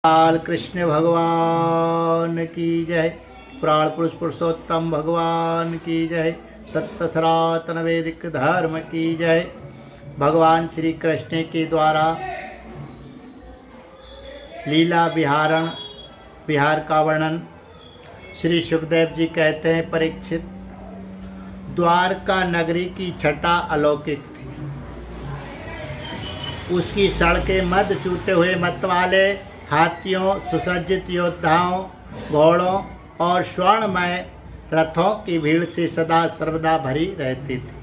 बाल कृष्ण भगवान की जय। पुराण पुरुष पुरुषोत्तम भगवान की जय। सत्य सनातन वैदिक धर्म की जय। भगवान श्री कृष्ण के द्वारा लीला विहार का वर्णन श्री सुखदेव जी कहते हैं, परीक्षित, द्वारका नगरी की छटा अलौकिक थी। उसकी सड़कें मद चूटे हुए मतवाले हाथियों, सुसज्जित योद्धाओं, घोड़ों और स्वर्णमय रथों की भीड़ से सदा सर्वदा भरी रहती थी।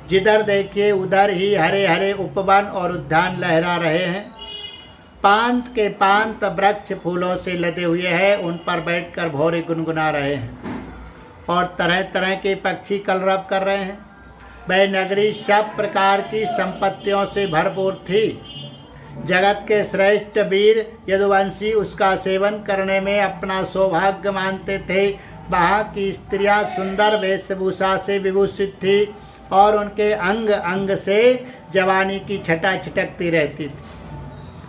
जिधर देखिए उधर ही हरे हरे उपवन और उद्यान लहरा रहे हैं। पांत के पांत वृक्ष फूलों से लदे हुए हैं, उन पर बैठकर भौरे गुनगुना रहे हैं और तरह तरह के पक्षी कलरव कर रहे हैं। वह नगरी सब प्रकार की संपत्तियों से भरपूर थी। जगत के श्रेष्ठ वीर यदुवंशी उसका सेवन करने में अपना सौभाग्य मानते थे। वहाँ की स्त्रियां सुंदर वेशभूषा से विभूषित थी और उनके अंग अंग से जवानी की छटा छिटकती रहती थी।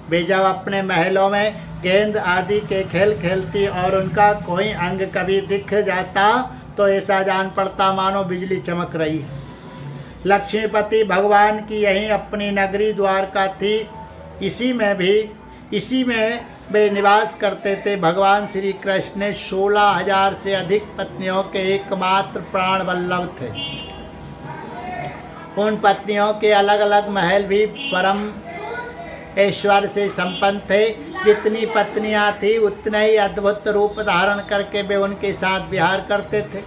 वे जब अपने महलों में गेंद आदि के खेल खेलती और उनका कोई अंग कभी दिख जाता तो ऐसा जान पड़ता मानो बिजली चमक रही है। लक्ष्मीपति भगवान की यही अपनी नगरी द्वारका थी। इसी में वे निवास करते थे। भगवान श्री कृष्ण 16,000 से अधिक पत्नियों के एकमात्र प्राण वल्लभ थे। उन पत्नियों के अलग अलग महल भी परम ऐश्वर्य से संपन्न थे। जितनी पत्नियां थी उतने ही अद्भुत रूप धारण करके वे उनके साथ विहार करते थे।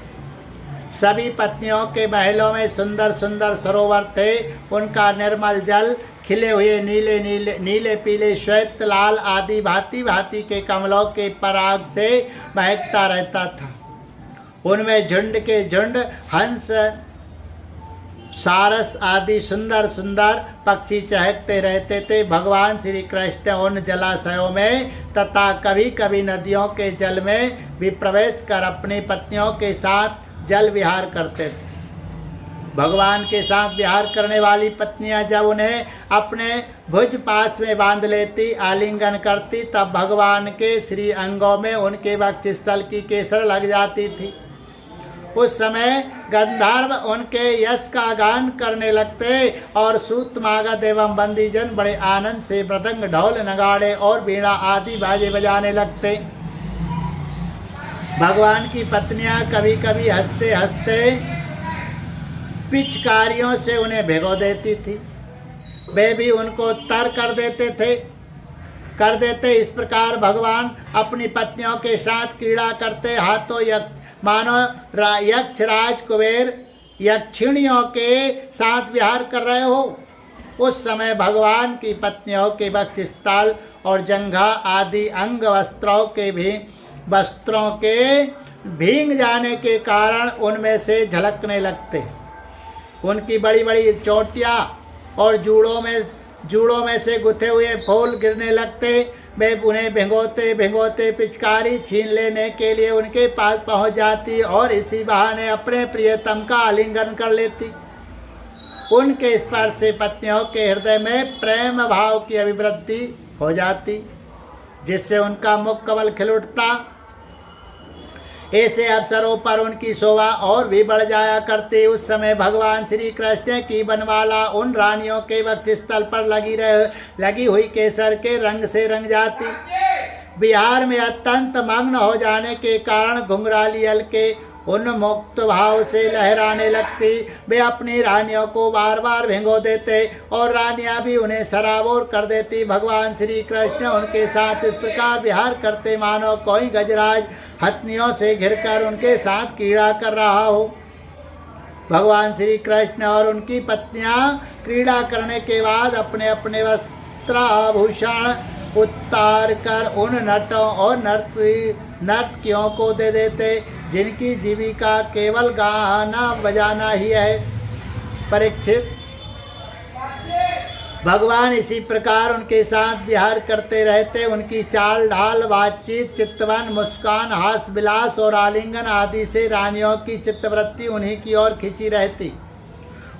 सभी पत्नियों के महलों में सुंदर सुंदर सरोवर थे। उनका निर्मल जल खिले हुए नीले पीले श्वेत लाल आदि भांति भांति के कमलों के पराग से महकता रहता था। उनमें झुंड के झुंड हंस, सारस आदि सुंदर सुंदर पक्षी चहकते रहते थे। भगवान श्री कृष्ण उन जलाशयों में तथा कभी कभी नदियों के जल में भी प्रवेश कर अपनी पत्नियों के साथ जल विहार करते थे। भगवान के साथ विहार करने वाली पत्नियां जब उन्हें अपने भुज पास में बांध लेती, आलिंगन करती, तब भगवान के श्री अंगों में उनके वक्षस्थल की केसर लग जाती थी। उस समय गंधर्व उनके यश का गान करने लगते और सूत मागध एवं बंदीजन बड़े आनंद से मृदंग, ढोल, नगाड़े और वीणा आदि बाजे बजाने लगते। भगवान की पत्नियां कभी कभी हंसते हंसते पिचकारियों से उन्हें भिगो देती थी। वे भी उनको तर कर देते। इस प्रकार भगवान अपनी पत्नियों के साथ क्रीड़ा करते। हाथों मानो यक्षराज कुबेर यक्षिणियों के साथ विहार कर रहे हो। उस समय भगवान की पत्नियों के वक्षस्थल और जंघा आदि अंग वस्त्रों के भींग जाने के कारण उनमें से झलकने लगते। उनकी बड़ी बड़ी चोटियां और जूड़ों में से गुथे हुए फूल गिरने लगते। वे उन्हें भिगोते भिगोते पिचकारी छीन लेने के लिए उनके पास पहुंच जाती और इसी बहाने अपने प्रियतम का आलिंगन कर लेती। उनके स्पर्श से पत्नियों के हृदय में प्रेम भाव की अभिवृद्धि हो जाती, जिससे उनका मुख कमल खिल उठता। ऐसे अवसरों पर उनकी शोभा और भी बढ़ जाया करती। उस समय भगवान श्री कृष्ण की बनवाला उन रानियों के वक्षस्थल पर लगी हुई केसर के रंग से रंग जाती। बिहार में अत्यंत मग्न हो जाने के कारण घुंघराली अलके उन्मुक्त भाव से लहराने लगती। वे अपनी रानियों को बार बार भिगो देते और रानियां भी उन्हें सराबोर कर देती। भगवान श्री कृष्ण उनके साथ इस प्रकार विहार करते मानो कोई गजराज हथनियों से घिरकर उनके साथ क्रीड़ा कर रहा हो। भगवान श्री कृष्ण और उनकी पत्नियां क्रीड़ा करने के बाद अपने अपने वस्त्राभूषण उतार कर उन नटों और नर्तकियों को दे देते जिनकी जीविका केवल गाना बजाना ही है। परीक्षित, भगवान इसी प्रकार उनके साथ विहार करते रहते। उनकी चाल ढाल, बातचीत, चित्तवन, मुस्कान, हास विलास और आलिंगन आदि से रानियों की चित्तवृत्ति उन्हीं की ओर खिंची रहती।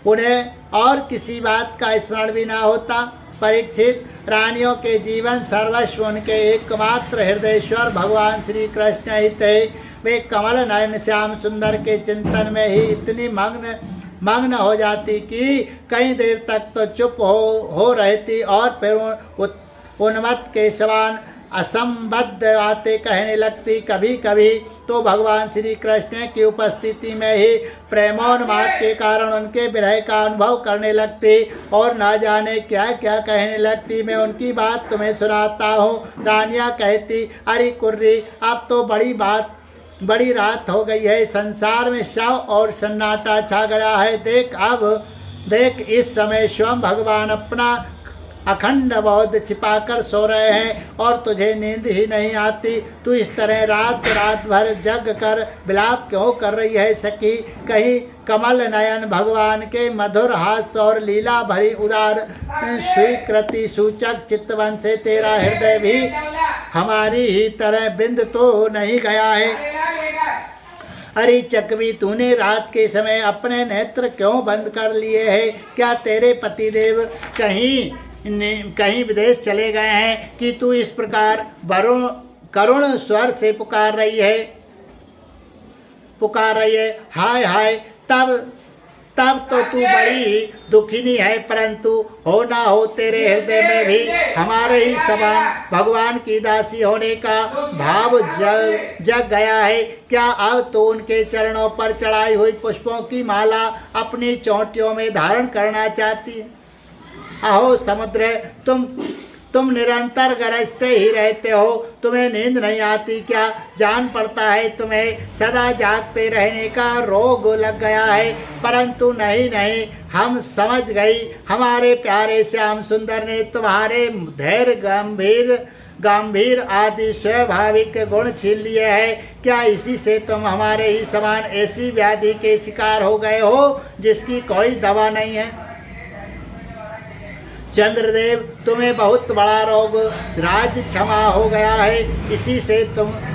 उन्हें और किसी बात का स्मरण भी ना होता। परीक्षित, रानियों के जीवन सर्वस्व उनके एकमात्र हृदयेश्वर भगवान श्री कृष्ण ही थे। वे कमल नयन श्याम सुंदर के चिंतन में ही इतनी मग्न हो जाती कि कई देर तक तो चुप हो रहती और फिर उन्मत्त के समान असंबद्ध बातें कहने लगती। कभी कभी तो भगवान श्री कृष्ण की उपस्थिति में ही प्रेमोन्माद के कारण उनके विरह का अनुभव करने लगती और ना जाने क्या क्या कहने लगती। मैं उनकी बात तुम्हें सुनाता हूँ। रानियाँ कहती, अरे कुर्री, अब तो बड़ी रात हो गई है, संसार में शव और सन्नाटा छा गया है। देख इस समय स्वयं भगवान अपना अखंड बोध छिपाकर सो रहे हैं और तुझे नींद ही नहीं आती। तू इस तरह रात भर जग कर विलाप क्यों कर रही है सखी? कहीं कमल नयन भगवान के मधुर हास्य और लीला भरी उदार स्वीकृति सूचक चितवन से तेरा हृदय भी हमारी ही तरह बिंद तो नहीं गया है? अरे चकवी, तूने रात के समय अपने नेत्र क्यों बंद कर लिए हैं? क्या तेरे पतिदेव कहीं विदेश चले गए हैं कि तू इस प्रकार करुण स्वर से पुकार रही है? हाय हाय, तब तो तू बड़ी दुखिनी है, परंतु हो ना हो तेरे हृदय में भी हमारे ही समान भगवान की दासी होने का भाव जग गया है। क्या अब तो उनके चरणों पर चढ़ाई हुई पुष्पों की माला अपनी चोटियों में धारण करना चाहती है? अहो समुद्र, तुम निरंतर गरजते ही रहते हो, तुम्हें नींद नहीं आती क्या? जान पड़ता है तुम्हें सदा जागते रहने का रोग लग गया है। परंतु नहीं, हम समझ गई, हमारे प्यारे श्याम सुंदर ने तुम्हारे धैर्य गंभीर आदि स्वाभाविक गुण छीन लिए हैं। क्या इसी से तुम हमारे ही समान ऐसी व्याधि के शिकार हो गए हो जिसकी कोई दवा नहीं है? चंद्रदेव, तुम्हें बहुत बड़ा रोग राज क्षमा हो गया है, इसी से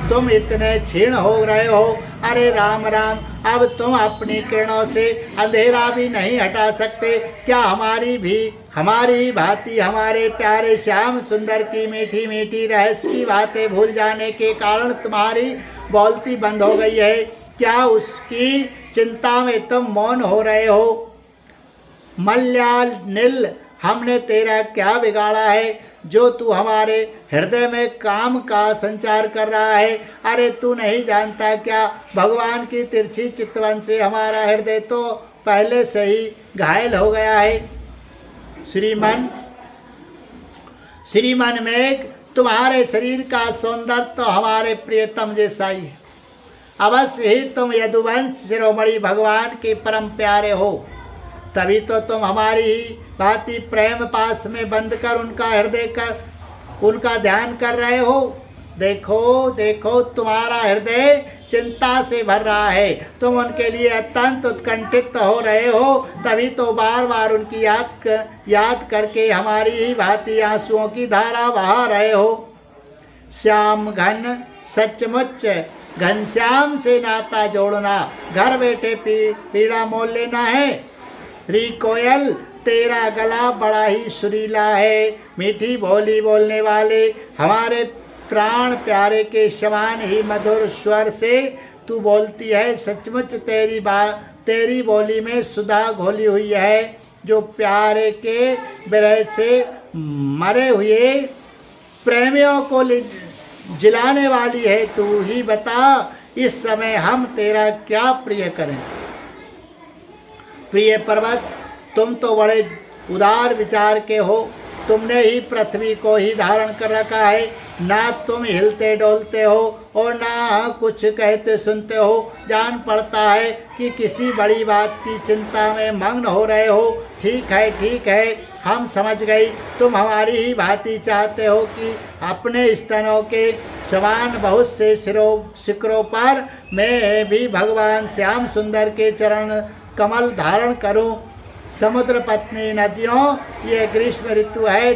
तुम इतने क्षीण हो रहे हो। अरे राम, अब तुम अपनी किरणों से अंधेरा भी नहीं हटा सकते क्या? हमारी भांति हमारे प्यारे श्याम सुंदर की मीठी मीठी रहस्य की बातें भूल जाने के कारण तुम्हारी बोलती बंद हो गई है क्या? उसकी चिंता में तुम मौन हो रहे हो? मल्याल नील, हमने तेरा क्या बिगाड़ा है जो तू हमारे हृदय में काम का संचार कर रहा है? अरे तू नहीं जानता क्या, भगवान की तिरछी चितवन से हमारा हृदय तो पहले से ही घायल हो गया है। श्रीमन मेघ, तुम्हारे शरीर का सौंदर्य तो हमारे प्रियतम जैसा ही है। अवश्य ही तुम यदुवंश शिरोमणि भगवान के परम प्यारे हो, तभी तो तुम हमारी ही भांति प्रेम पास में बंद कर उनका ध्यान कर रहे हो। देखो तुम्हारा हृदय चिंता से भर रहा है, तुम उनके लिए अत्यंत उत्कंठित हो रहे हो, तभी तो बार बार उनकी याद करके हमारी ही भांति आंसुओं की धारा बहा रहे हो। श्याम घन, सचमुच घनश्याम से नाता जोड़ना, घर बैठे पीड़ा मोल लेना है। री कोयल, तेरा गला बड़ा ही सुरीला है, मीठी बोली बोलने वाले हमारे प्राण प्यारे के समान ही मधुर स्वर से तू बोलती है। सचमुच तेरी बोली में सुधा घोली हुई है, जो प्यारे के विरह से मरे हुए प्रेमियों को जिलाने वाली है। तू ही बता, इस समय हम तेरा क्या प्रिय करें? प्रिय पर्वत, तुम तो बड़े उदार विचार के हो, तुमने ही पृथ्वी को ही धारण कर रखा है। ना तुम हिलते डोलते हो और ना कुछ कहते सुनते हो। जान पड़ता है कि किसी बड़ी बात की चिंता में मग्न हो रहे हो। ठीक है, हम समझ गई, तुम हमारी ही भांति चाहते हो कि अपने स्तनों के समान बहुत से शिखरों पर मैं भी भगवान श्याम सुंदर के चरण कमल धारण करूं। समुद्र पत्नी नदियों, ये ग्रीष्म ऋतु है,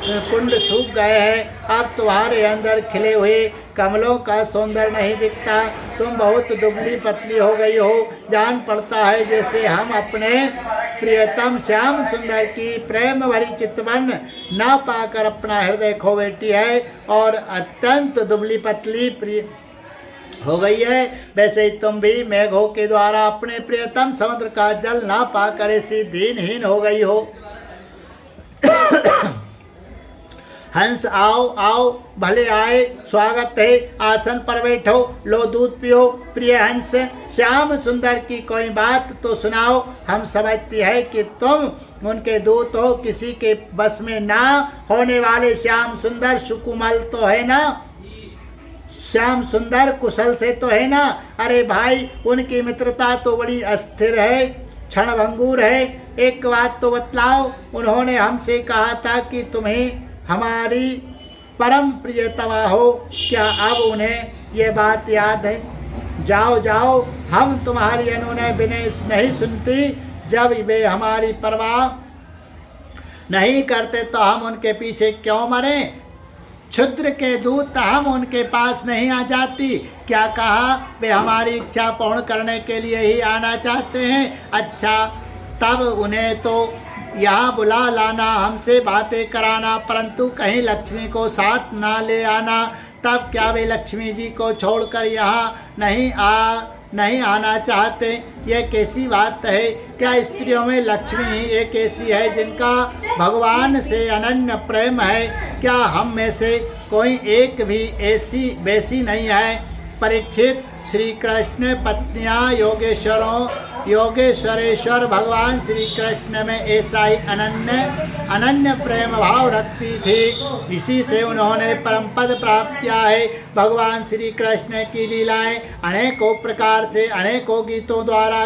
कुंड सूख गए हैं। अब तुम्हारे अंदर खिले हुए कमलों का सौंदर्य नहीं दिखता। तुम बहुत दुबली पतली हो गई हो। जान पड़ता है जैसे हम अपने प्रियतम श्याम सुंदर की प्रेम भरी चितवन न पाकर अपना हृदय खो बैठी है और अत्यंत दुबली पतली प्रिय हो गई है। वैसे ही तुम भी मेघों के द्वारा अपने प्रियतम समुद्र का जल ना पाकर ऐसी दीनहीन हो गई हो। हंस आओ आओ, भले आए, स्वागत है, आसन पर बैठो, लो दूध पियो। प्रिय हंस, श्याम सुंदर की कोई बात तो सुनाओ। हम समझती है कि तुम उनके दूत हो, किसी के बस में ना होने वाले श्याम सुंदर सुकुमल तो है ना, श्याम सुंदर कुशल से तो है ना। अरे भाई, उनकी मित्रता तो बड़ी अस्थिर है, क्षणभंगुर है। एक बात तो बतलाओ, उन्होंने हमसे कहा था कि तुम्हें हमारी परम प्रियतमा हो, क्या अब उन्हें ये बात याद है? जाओ जाओ, हम तुम्हारी अनुनय विनय नहीं सुनती। जब वे हमारी परवाह नहीं करते तो हम उनके पीछे क्यों मरे? क्षुद्र के दूत हम उनके पास नहीं आ जाती। क्या कहा? वे हमारी इच्छा पूर्ण करने के लिए ही आना चाहते हैं। अच्छा, तब उन्हें तो यहाँ बुला लाना, हमसे बातें कराना, परंतु कहीं लक्ष्मी को साथ ना ले आना। तब क्या वे लक्ष्मी जी को छोड़कर यहाँ नहीं आना चाहते? यह कैसी बात है? क्या स्त्रियों में लक्ष्मी ही एक ऐसी है जिनका भगवान से अनन्य प्रेम है? क्या हम में से कोई एक भी ऐसी वैसी नहीं है? परीक्षित, श्री कृष्ण पत्नियां योगेश्वरेश्वर भगवान श्री कृष्ण में ऐसा ही अनन्य प्रेम भाव रखती थी। इसी से उन्होंने परम पद प्राप्त किया है। भगवान श्री कृष्ण की लीलाएं अनेकों प्रकार से अनेकों गीतों द्वारा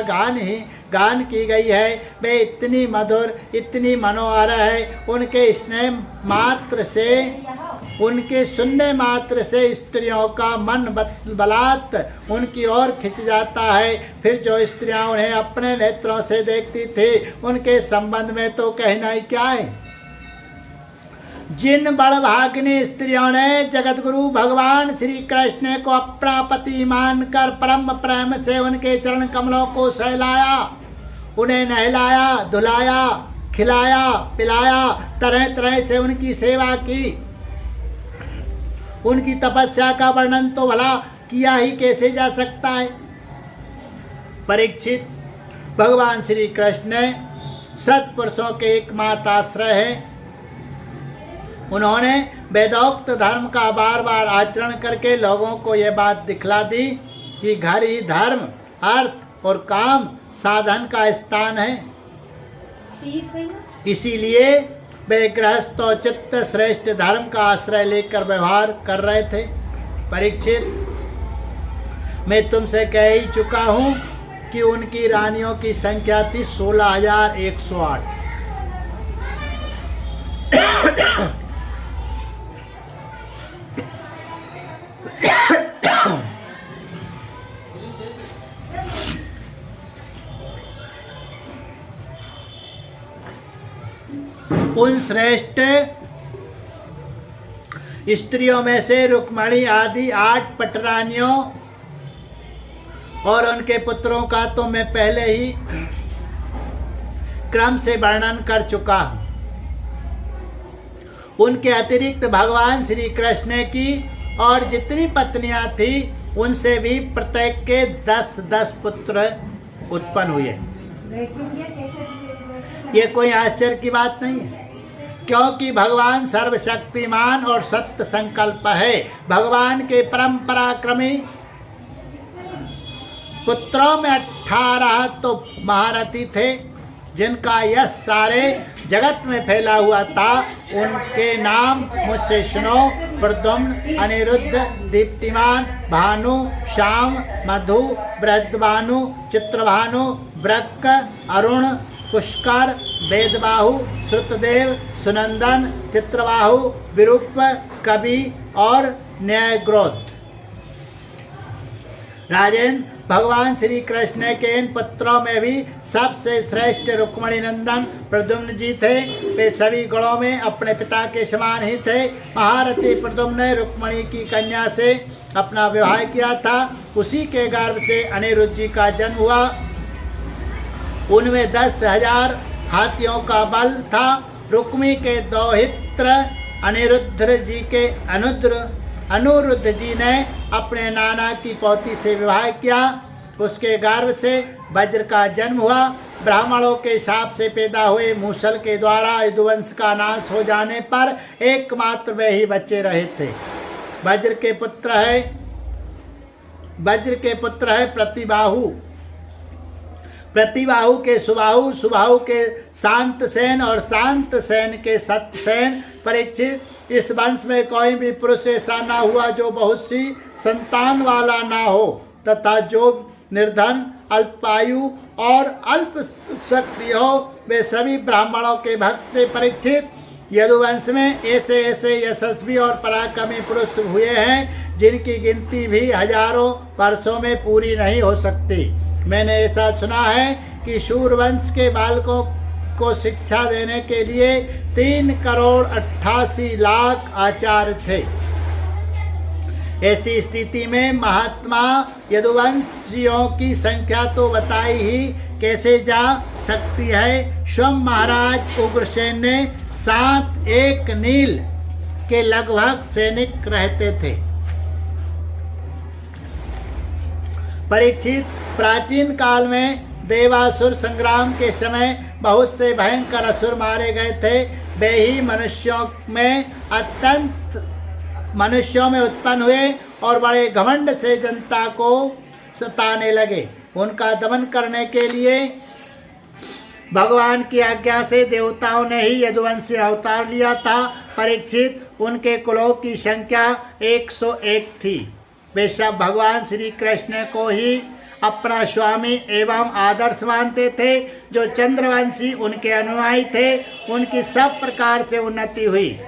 गान की गई है। वे इतनी मधुर, इतनी मनोहर है, उनके स्नेह मात्र से, उनके सुनने मात्र से स्त्रियों का मन बलात् उनकी ओर खिंच जाता है। फिर जो स्त्रियां उन्हें अपने नेत्रों से देखती थी, उनके संबंध में तो कहना ही क्या है। जिन बड़भागिनी स्त्रियों ने जगतगुरु भगवान श्री कृष्ण को अपना पति मानकर परम प्रेम से उनके चरण कमलों को सहलाया, उन्हें नहलाया, धुलाया, खिलाया, पिलाया, तरह तरह से उनकी सेवा की, उनकी तपस्या का वर्णन तो भला किया ही कैसे जा सकता है। परीक्षित, भगवान श्री कृष्ण सत्पुरुषों के एकमात्र आश्रय है। उन्होंने वेदोक्त धर्म का बार बार आचरण करके लोगों को यह बात दिखला दी कि घर ही धर्म, अर्थ और काम साधन का स्थान है। इसीलिए वे गृहस्थ और चित्त श्रेष्ठ धर्म का आश्रय लेकर व्यवहार कर रहे थे। परीक्षित, मैं तुमसे कह ही चुका हूं कि उनकी रानियों की संख्या थी 16,108। उन श्रेष्ठ स्त्रियों में से रुक्मणी आदि 8 पटरानियों और उनके पुत्रों का तो मैं पहले ही क्रम से वर्णन कर चुका हूं। उनके अतिरिक्त भगवान श्री कृष्ण की और जितनी पत्नियां थी, उनसे भी प्रत्येक के 10-10 पुत्र उत्पन्न हुए। ये कोई आश्चर्य की बात नहीं है, क्योंकि भगवान सर्वशक्तिमान और सत्य संकल्प है। भगवान के परम पराक्रमी पुत्रों में 18 तो महारथी थे, जिनका यश सारे जगत में फैला हुआ था। उनके नाम मुझसे सुनो: प्रद्युम्न, अनिरुद्ध, दीप्तिमान, भानु, श्याम, मधु, बृहद्भानु, चित्रभानु, वृक्क, अरुण, पुष्कर, वेदबाहु, श्रुतदेव, सुनंदन, चित्रबाहु, विरूप, कवि और न्यायग्रोध। राजेंद्र, भगवान श्री कृष्ण के इन पुत्रों में भी सबसे श्रेष्ठ रुक्मणी नंदन प्रद्युम्न जी थे। वे सभी गुणों में अपने पिता के समान ही थे। महारथी प्रद्युम्न ने रुक्मणी की कन्या से अपना विवाह किया था। उसी के गर्भ से अनिरुद्ध जी का जन्म हुआ। उनमें 10,000 हाथियों का बल था। रुक्मी के दौहित्र अनुरुद्ध जी ने अपने नाना की पौती से विवाह किया। उसके गर्भ से वज्र का जन्म हुआ। ब्राह्मणों के शाप से पैदा हुए मूसल के द्वारा यदुवंश का नाश हो जाने पर एकमात्र वे ही बचे रहे थे। वज्र के पुत्र है प्रतिबाहु के सुबाहु, सुबाहु के शांत सेन और शांत सेन के सत्यसेन। परीक्षित, इस वंश में कोई भी पुरुष ऐसा ना हुआ जो बहुत सी संतान वाला ना हो तथा जो निर्धन, अल्पायु और अल्प शक्ति हो। वे सभी ब्राह्मणों के भक्त थे। परीक्षित, यदुवंश में ऐसे ऐसे यशस्वी और पराक्रमी पुरुष हुए हैं जिनकी गिनती भी हजारों वर्षों में पूरी नहीं हो सकती। मैंने ऐसा सुना है कि शूरवंश के बालकों को शिक्षा देने के लिए 3,88,00,000 आचार्य थे। ऐसी स्थिति में महात्मा यदुवंशियों की संख्या तो बताई ही कैसे जा सकती है। स्वयं महाराज उग्रसेन ने 7 एक नील के लगभग सैनिक रहते थे। परीक्षित, प्राचीन काल में देवासुर संग्राम के समय बहुत से भयंकर असुर मारे गए थे। वे ही मनुष्यों में उत्पन्न हुए और बड़े घमंड से जनता को सताने लगे। उनका दमन करने के लिए भगवान की आज्ञा से देवताओं ने ही यदुवंशी अवतार लिया था। परीक्षित, उनके कुलों की संख्या 101 थी। वे सब भगवान श्री कृष्ण को ही अपना स्वामी एवं आदर्श मानते थे। जो चंद्रवंशी उनके अनुयायी थे, उनकी सब प्रकार से उन्नति हुई।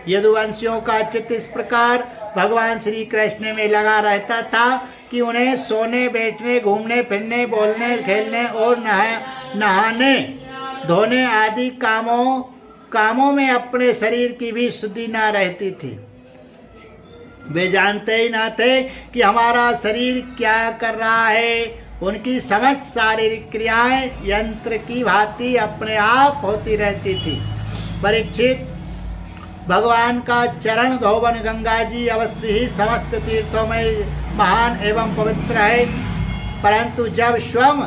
यदुवंशियों का चित्त इस प्रकार भगवान श्री कृष्ण में लगा रहता था कि उन्हें सोने, बैठने, घूमने फिरने, बोलने, खेलने और नहाने धोने आदि कामों में अपने शरीर की भी शुद्धि न रहती थी। वे जानते ही ना थे कि हमारा शरीर क्या कर रहा है। उनकी समस्त शारीरिक क्रियाएं यंत्र की भांति अपने आप होती रहती थी। परीक्षित, भगवान का चरण धोवन गंगा जी अवश्य ही समस्त तीर्थों में महान एवं पवित्र है, परंतु जब स्वयं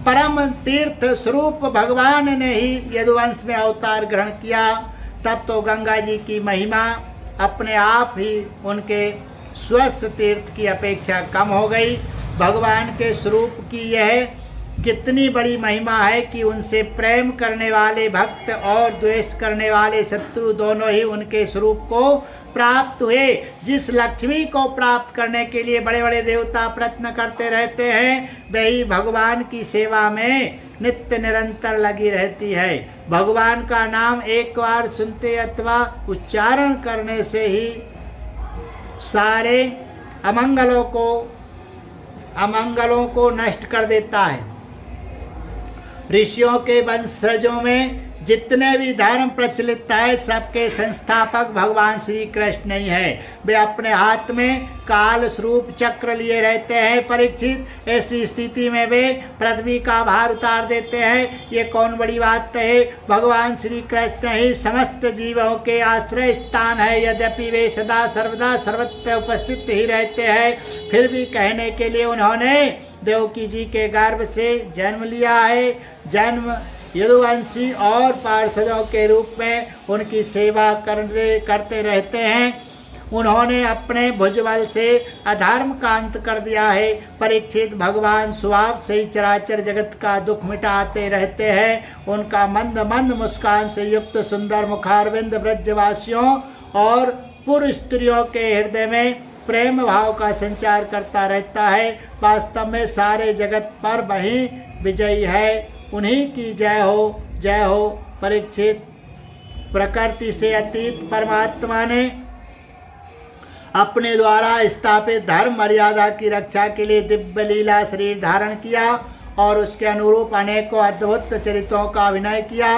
परम तीर्थ स्वरूप भगवान ने ही यदुवंश में अवतार ग्रहण किया, तब तो गंगा जी की महिमा अपने आप ही उनके स्वस्थ तीर्थ की अपेक्षा कम हो गई। भगवान के स्वरूप की यह कितनी बड़ी महिमा है कि उनसे प्रेम करने वाले भक्त और द्वेष करने वाले शत्रु दोनों ही उनके स्वरूप को प्राप्त हुए। जिस लक्ष्मी को प्राप्त करने के लिए बड़े बड़े देवता प्रयत्न करते रहते हैं, वही भगवान की सेवा में नित्य निरंतर लगी रहती है। भगवान का नाम एक बार सुनते अथवा उच्चारण करने से ही सारे अमंगलों को नष्ट कर देता है। ऋषियों के वंशजों में जितने भी धर्म प्रचलित है, सबके संस्थापक भगवान श्री कृष्ण ही है। वे अपने हाथ में काल स्वरूप चक्र लिए रहते हैं। परीक्षित, ऐसी स्थिति में वे पृथ्वी का भार उतार देते हैं। ये कौन बड़ी बात है। भगवान श्री कृष्ण ही समस्त जीवों के आश्रय स्थान है। यद्यपि वे सदा सर्वदा सर्वत्र उपस्थित ही रहते हैं, फिर भी कहने के लिए उन्होंने देवकी जी के गर्भ से जन्म लिया है। जन्म यदुवंशी और पार्षदों के रूप में उनकी सेवा करते रहते हैं। उन्होंने अपने भुजबल से अधर्म का अंत कर दिया है। परीक्षित, भगवान स्वभाव से ही चराचर जगत का दुख मिटाते रहते हैं। उनका मंद मंद मुस्कान से युक्त सुंदर मुखारविंद ब्रजवासियों और पुरुष स्त्रियों के हृदय में प्रेम भाव का संचार करता रहता है। वास्तव में सारे जगत पर वही विजयी है। उन्हीं की जय हो, जय हो। परीक्षित, प्रकृति से अतीत परमात्मा ने अपने द्वारा स्थापित धर्म मर्यादा की रक्षा के लिए दिव्य लीला शरीर धारण किया और उसके अनुरूप अनेकों अद्भुत चरित्रों का अभिनय किया।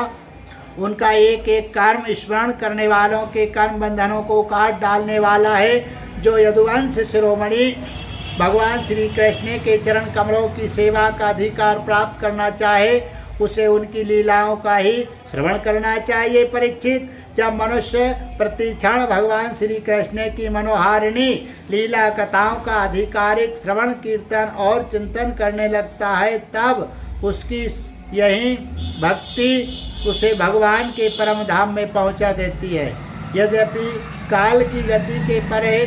उनका एक एक कर्म स्मरण करने वालों के कर्म बंधनों को काट डालने वाला है। जो यदुवंश शिरोमणि भगवान श्री कृष्ण के चरण कमलों की सेवा का अधिकार प्राप्त करना चाहे उसे उनकी लीलाओं का ही श्रवण करना चाहिए। परीक्षित, जब मनुष्य प्रतिक्षण भगवान श्री कृष्ण की मनोहारिणी लीला कथाओं का आधिकारिक श्रवण कीर्तन और चिंतन करने लगता है तब उसकी यही भक्ति उसे भगवान के परम धाम में पहुंचा देती है। यद्यपि काल की गति के परे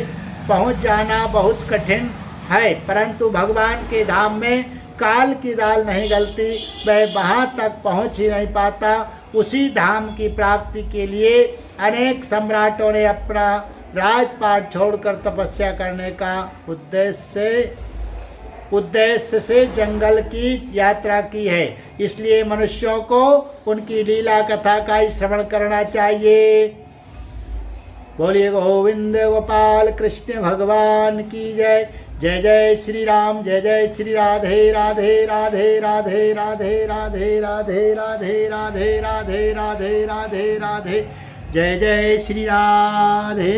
पहुंच जाना बहुत कठिन है, परंतु भगवान के धाम में काल की दाल नहीं गलती, वह वहाँ तक पहुँच ही नहीं पाता। उसी धाम की प्राप्ति के लिए अनेक सम्राटों ने अपना राजपाट छोड़कर तपस्या करने का उद्देश्य से जंगल की यात्रा की है। इसलिए मनुष्यों को उनकी लीला कथा का ही श्रवण करना चाहिए। बोलिए गोविंद गोपाल कृष्ण भगवान की जय। जय जय श्री राम, जय जय श्री राधे राधे राधे राधे राधे राधे राधे राधे राधे राधे राधे राधे राधे। जय जय श्री राधे।